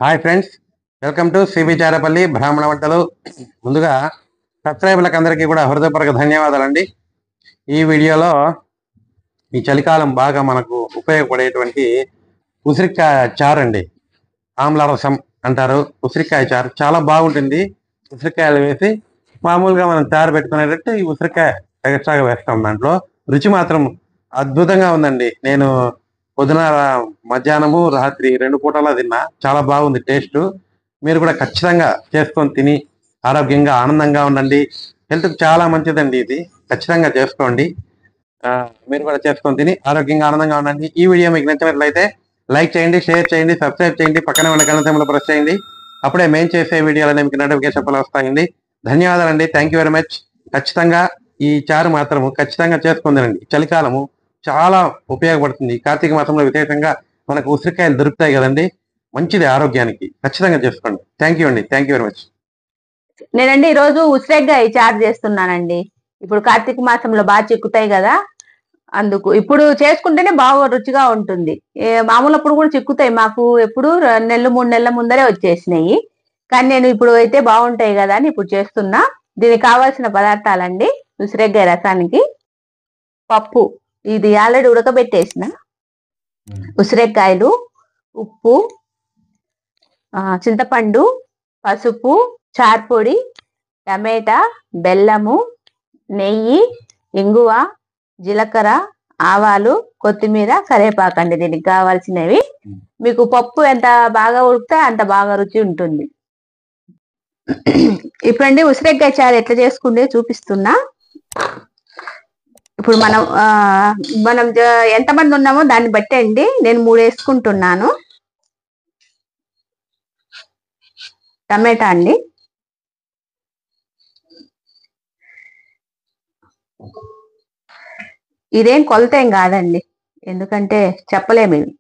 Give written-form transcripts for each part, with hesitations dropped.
Hi friends, welcome to CB Charapalli బ్రాహ్మణ వంటలు. ముందుగా సబ్స్క్రైబర్లకు అందరికీ కూడా హృదయపూర్వక ధన్యవాదాలండి. ఈ వీడియోలో ఈ చలికాలం బాగా మనకు ఉపయోగపడేటువంటి ఉసిరికాయ చారు అండి. ఆమ్ల రసం అంటారు. ఉసిరికాయ చారు చాలా బాగుంటుంది. ఉసిరికాయలు వేసి మామూలుగా మనం చారు పెట్టుకునేటట్టు ఈ ఉసిరికాయ ఎక్స్ట్రాగా వేస్తాం. దాంట్లో రుచి మాత్రం అద్భుతంగా ఉందండి. నేను పొద్దున, మధ్యాహ్నము, రాత్రి 2 పూటలా తిన్నా. చాలా బాగుంది టేస్ట్. మీరు కూడా ఖచ్చితంగా చేసుకొని తిని ఆరోగ్యంగా ఆనందంగా ఉండండి. హెల్త్కి చాలా మంచిదండి. ఇది ఖచ్చితంగా చేసుకోండి. మీరు కూడా చేసుకొని తిని ఆరోగ్యంగా ఆనందంగా ఉండండి. ఈ వీడియో మీకు నచ్చినట్లయితే లైక్ చేయండి, షేర్ చేయండి, సబ్స్క్రైబ్ చేయండి, పక్కనే ఉన్న గంట సింబల్ ప్రెస్ చేయండి. అప్పుడే మేము చేసే వీడియోలనే మీకు నోటిఫికేషన్ వస్తాయండి. ధన్యవాదాలండి. Thank you very much. ఖచ్చితంగా ఈ చారు మాత్రము ఖచ్చితంగా చేసుకొని తినండి. చలికాలము చాలా ఉపయోగపడుతుంది. కార్తీక మాసంలో విశేషంగా మనకు ఉసిరికాయలు దొరుకుతాయి కదండి. మంచిది ఆరోగ్యానికి. ఖచ్చితంగా చేసుకోండి. థ్యాంక్ యూ అండి. Thank you very much. నేనండి ఈరోజు ఉసిరికాయ చారు చేస్తున్నానండి. ఇప్పుడు కార్తీక మాసంలో బాగా చిక్కుతాయి కదా, అందుకు ఇప్పుడు చేసుకుంటేనే బాగా రుచిగా ఉంటుంది. మామూలప్పుడు కూడా చిక్కుతాయి. మాకు ఎప్పుడు 2 నెలలు 3 నెలల ముందరే వచ్చేసినాయి. కానీ నేను ఇప్పుడు అయితే బాగుంటాయి కదా అని ఇప్పుడు చేస్తున్నా. దీనికి కావాల్సిన పదార్థాలండి: ఉసిరికాయ రసానికి పప్పు, ఇది ఆల్రెడీ ఉడకబెట్టేసిన ఉసిరికాయలు, ఉప్పు, చింతపండు, పసుపు, చార్పొడి, టమాటా, బెల్లము, నెయ్యి, ఇంగువ, జీలకర్ర, ఆవాలు, కొత్తిమీర, కరివేపాకండి దీనికి కావాల్సినవి. మీకు పప్పు ఎంత బాగా ఉడికితే అంత బాగా రుచి ఉంటుంది. ఇప్పుడండి ఉసిరికాయ చారు ఎట్లా చేసుకుంటే చూపిస్తున్నా. ఇప్పుడు మనం ఎంతమంది ఉన్నామో దాన్ని బట్టి అండి నేను 3 వేసుకుంటున్నాను. టమాటా అండి, ఇదేం కొలత ఏం కాదండి, ఎందుకంటే చెప్పలేము ఇవి.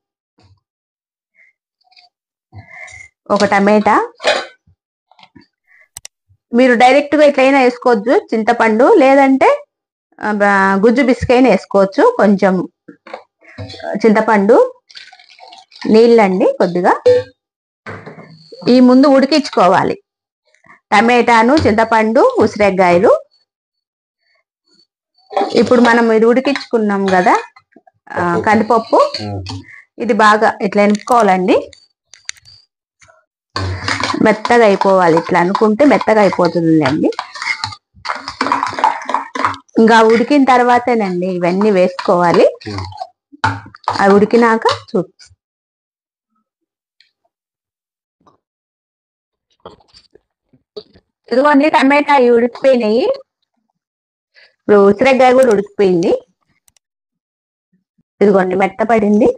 ఒక టమాటా, మీరు డైరెక్ట్ గా ఇట్లయినా వేసుకోవచ్చు. చింతపండు లేదంటే గుజ్జు బిస్కైనా వేసుకోవచ్చు. కొంచెం చింతపండు, నీళ్ళండి కొద్దిగా. ఈ ముందు ఉడికించుకోవాలి టమాటాను, చింతపండు, ఉసిరికాయలు. ఇప్పుడు మనం ఇది ఉడికించుకున్నాం కదా కందిపప్పు, ఇది బాగా ఇట్లా ఎనుకోవాలండి. మెత్తగా అయిపోవాలి. ఇట్లా అనుకుంటే మెత్తగా అయిపోతుంది అండి. ఇంకా ఉడికిన తర్వాతేనండి ఇవన్నీ వేసుకోవాలి. అవి ఉడికినాక ఇదిగోండి టమాటా ఇవి ఉడికిపోయినాయి. ఇప్పుడు ఉసిరికాయ కూడా ఉడికిపోయింది. ఇదిగోండి మెత్తపడింది.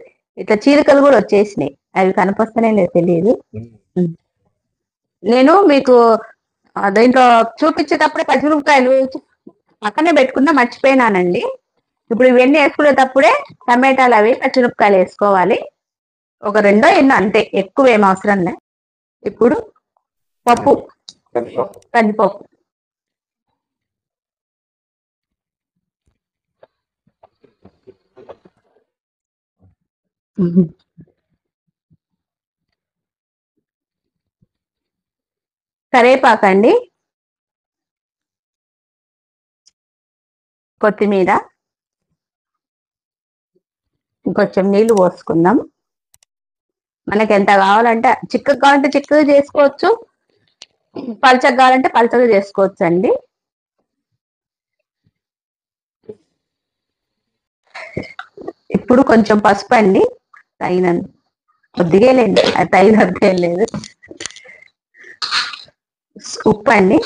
ఇట్లా చీలికలు కూడా వచ్చేసినాయి. అవి కనపస్తనే లేదు, తెలియదు. నేను మీకు దీంట్లో చూపించేటప్పుడే పచ్చిమిరపకాయలు పక్కనే పెట్టుకున్నా, మర్చిపోయినానండి. ఇప్పుడు ఇవన్నీ వేసుకునేటప్పుడే టమాటాలు అవి పచ్చిమిరపకాయలు వేసుకోవాలి. ఒక 2 ఎన్నో అంతే, ఎక్కువ ఏం అవసరం లే. ఇప్పుడు పప్పు, కందిపప్పు. కరివేపాకండి, కొత్తిమీర, ఇంకొంచెం నీళ్లు పోసుకుందాం. మనకి ఎంత కావాలంటే చిక్కగా కావాలంటే చిక్కగా చేసుకోవచ్చు, పలచగా కావాలంటే పలచగా చేసుకోవచ్చు అండి. ఇప్పుడు కొంచెం పసుపు అండి, తగినంత. కొద్దిగా లేండి, అది తగినంత ఏం లేదు. ఉప్పు అండి,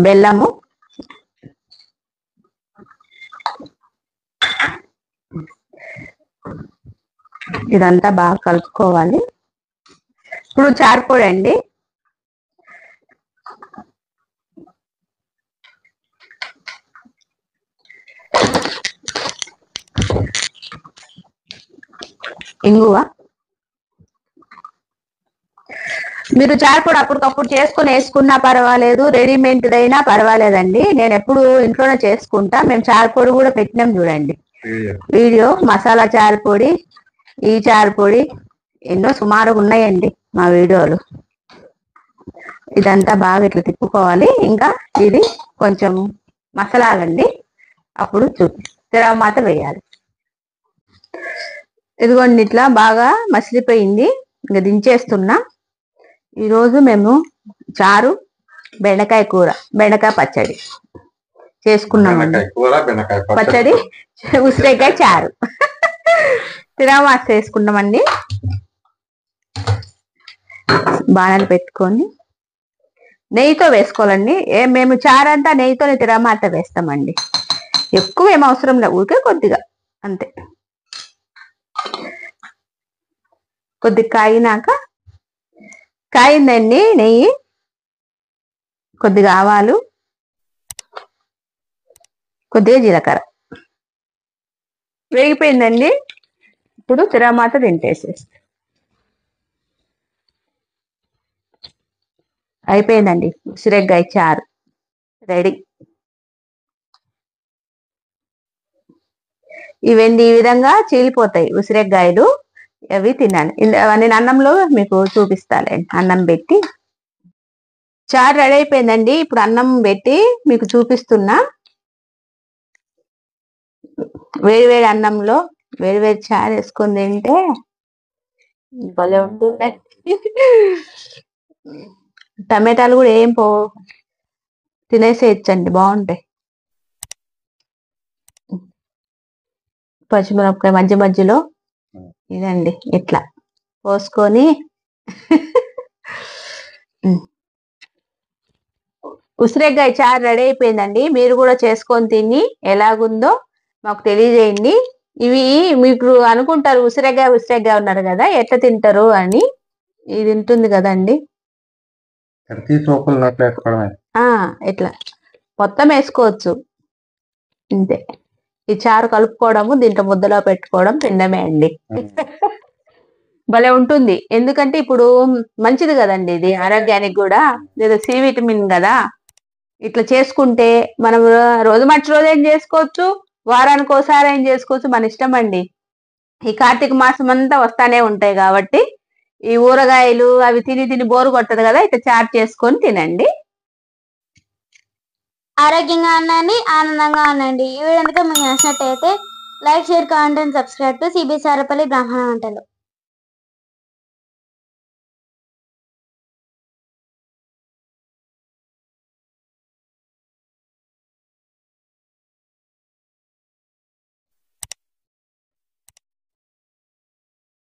బెల్లము, ఇదంతా బాగా కలుపుకోవాలి. ఇప్పుడు చారుపొడి అండి, ఇంగువ. మీరు చారుపొడి అప్పటికప్పుడు చేసుకుని వేసుకున్నా పర్వాలేదు, రెడీమేడ్ అయినా పర్వాలేదండి. నేను ఎప్పుడు ఇంట్లోనే చేసుకుంటా. మేము చారుపొడి కూడా పెట్టినాం చూడండి. వీడియో మసాలా చారు పొడి, ఈ చారు పొడి ఎన్నో సుమారుగా ఉన్నాయండి మా వీడియోలు. ఇదంతా బాగా ఇట్లా తిప్పుకోవాలి. ఇంకా ఇది కొంచెం మసాలాలండి, అప్పుడు తిరగమాత వేయాలి. ఇదిగోండి ఇట్లా బాగా మసిలిపోయింది. ఇంకా దించేస్తున్నా. ఈరోజు మేము చారు, బెండకాయ కూర, బెండకాయ పచ్చడి చేసుకున్నామండి. పచ్చడి, ఉసిరికాయ చారు తిరగమాత వేసుకున్నామండి. బాణాలు పెట్టుకొని నెయ్యితో వేసుకోవాలండి. మేము చారంతా నెయ్యితోనే తిరగమాత వేస్తామండి. ఎక్కువ ఏం అవసరం లేదు, ఊరికే కొద్దిగా అంతే. కొద్దిగా కాగినాక, కాయిందండి నెయ్యి, కొద్దిగా ఆవాలు, కొద్దిగా జీలకర్ర వేగిపోయిందండి. ఇప్పుడు తిరగమాత తింటేసేసి అయిపోయిందండి. ఉసిరికాయ చారు రెడీ. ఇవన్నీ ఈ విధంగా చీలిపోతాయి ఉసిరికాయలు. అవి తినాలి. నేను అన్నంలో మీకు చూపిస్తాలేండి. అన్నం పెట్టి చారు రెడీ అయిపోయిందండి. ఇప్పుడు అన్నం పెట్టి మీకు చూపిస్తున్నా. వేడివేడి అన్నంలో వేడివేడి చారు వేసుకొని తింటే భలే ఉంటుందండి. టమాటాలు కూడా ఏం తినేసేయచ్చండి, బాగుంటాయి. పచ్చిమిరపకాయ మధ్య మధ్యలో ఇదండి ఇట్లా పోసుకొని ఉసిరికాయ చారు రెడీ అయిపోయిందండి. మీరు కూడా చేసుకొని తిని ఎలాగుందో మాకు తెలియజేయండి. ఇవి మీకు అనుకుంటారు ఉసిరికాయ ఉన్నారు కదా, ఎట్లా తింటారు అని. ఇది ఉంటుంది కదండి, ఇట్లా మొత్తం వేసుకోవచ్చు అంతే. ఈ చారు కలుపుకోవడము, దీంట్లో ముద్దలో పెట్టుకోవడం, తినడమే అండి. భలే ఉంటుంది. ఎందుకంటే ఇప్పుడు మంచిది కదండి, ఇది ఆరోగ్యానికి కూడా. లేదా సి విటమిన్ కదా. ఇట్లా చేసుకుంటే మనం రోజు మర్చి రోజు ఏం చేసుకోవచ్చు, వారానికి ఒకసారి ఏం చేసుకోవచ్చు, మన ఇష్టం అండి. ఈ కార్తీక మాసం అంతా వస్తానే ఉంటాయి కాబట్టి ఈ ఊరగాయలు అవి తిని తిని బోరు కొట్టదు కదా, ఇట్లా చారు చేసుకొని తినండి. ఆరోగ్యంగా ఉండండి, ఆనందంగా ఉండండి. ఈ వీడియో కనుక మీకు నచ్చినట్టయితే like, share, comment and subscribe to CB Charapalli బ్రాహ్మణ వంటలు.